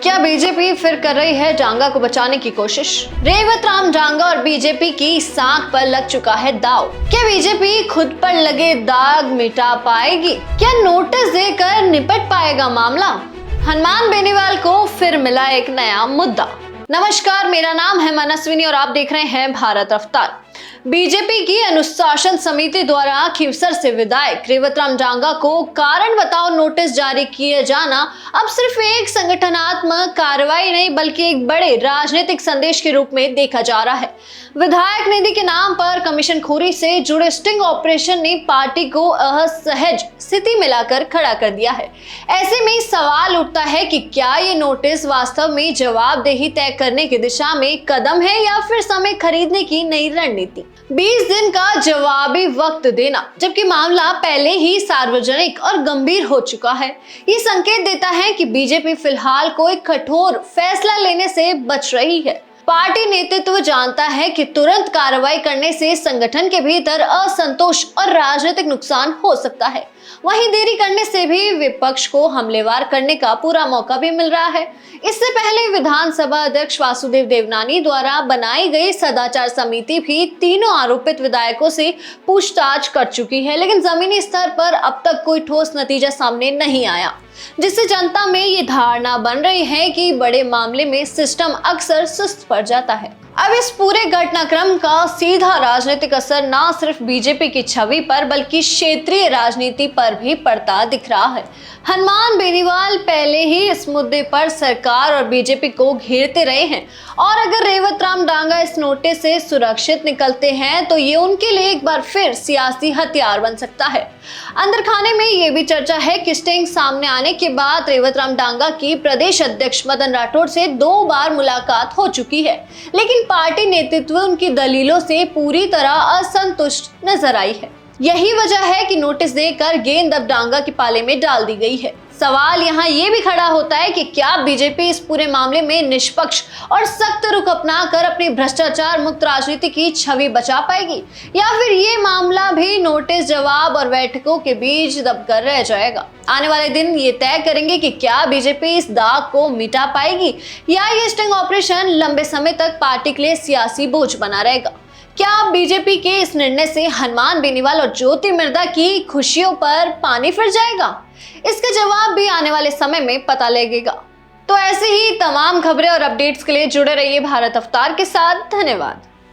क्या बीजेपी फिर कर रही है डांगा को बचाने की कोशिश? रेवत राम डांगा और बीजेपी की साख पर लग चुका है दाव। क्या बीजेपी खुद पर लगे दाग मिटा पाएगी? क्या नोटिस देकर निपट पाएगा मामला? हनुमान बेनीवाल को फिर मिला एक नया मुद्दा। नमस्कार, मेरा नाम है मनस्विनी और आप देख रहे हैं भारत रफ्तार। बीजेपी की अनुशासन समिति द्वारा खीवसर से विधायक रेवत राम डांगा को कारण बताओ नोटिस जारी किए जाना अब सिर्फ एक संगठनात्मक कार्रवाई नहीं बल्कि एक बड़े राजनीतिक संदेश के रूप में देखा जा रहा है। विधायक निधि के नाम पर कमीशनखोरी से जुड़े स्टिंग ऑपरेशन ने पार्टी को असहज स्थिति में लाकर खड़ा कर दिया है। ऐसे में सवाल उठता है कि क्या ये नोटिस वास्तव में जवाबदेही तय करने की दिशा में कदम है या फिर समय खरीदने की नई रणनीति? 20 दिन का जवाबी वक्त देना, जबकि मामला पहले ही सार्वजनिक और गंभीर हो चुका है, ये संकेत देता है कि बीजेपी फिलहाल कोई कठोर फैसला लेने से बच रही है। पार्टी नेतृत्व जानता है कि तुरंत कार्रवाई करने से संगठन के भीतर असंतोष और राजनीतिक नुकसान हो सकता है। वहीं देरी करने से भी विपक्ष को हमलेवार करने का पूरा मौका भी मिल रहा है। इससे पहले विधानसभा अध्यक्ष वासुदेव देवनानी द्वारा बनाई गई सदाचार समिति भी तीनों आरोपित विधायकों से पूछताछ कर चुकी है, लेकिन जमीनी स्तर पर अब तक कोई ठोस नतीजा सामने नहीं आया, जिससे जनता में ये धारणा बन रही है कि बड़े मामले में सिस्टम अक्सर सुस्त पड़ जाता है। अब इस पूरे घटनाक्रम का सीधा राजनीतिक असर न सिर्फ बीजेपी की छवि पर बल्कि क्षेत्रीय राजनीति पर भी पड़ता दिख रहा है। हनुमान बेनीवाल पहले ही इस मुद्दे पर सरकार और बीजेपी को घेरते रहे हैं और अगर रेवत राम डांगा इस नोटिस से सुरक्षित निकलते हैं तो ये उनके लिए एक बार फिर सियासी हथियार बन सकता है। अंदर खाने में ये भी चर्चा है कि स्टिंग सामने आने के बाद रेवत राम डांगा की प्रदेश अध्यक्ष मदन राठौड़ से 2 बार मुलाकात हो चुकी है, लेकिन पार्टी नेतृत्व उनकी दलीलों से पूरी तरह असंतुष्ट नजर आई है। यही वजह है कि नोटिस देकर गेंद अब डांगा के पाले में डाल दी गई है। सवाल यहाँ ये भी खड़ा होता है कि क्या बीजेपी इस पूरे मामले में निष्पक्ष और सख्त रुख अपनाकर अपनी भ्रष्टाचार मुक्त राजनीति की छवि बचा पाएगी या फिर ये मामला भी नोटिस, जवाब और बैठकों के बीच दबकर रह जाएगा? आने वाले दिन ये तय करेंगे कि क्या बीजेपी इस दाग को मिटा पाएगी या ये स्टिंग ऑपरेशन लंबे समय तक पार्टी के लिए सियासी बोझ बना रहेगा। क्या बीजेपी के इस निर्णय से हनुमान बेनीवाल और ज्योति मिर्धा की खुशियों पर पानी फिर जाएगा? इसका जवाब भी आने वाले समय में पता लगेगा। तो ऐसे ही तमाम खबरें और अपडेट्स के लिए जुड़े रहिए भारत अवतार के साथ। धन्यवाद।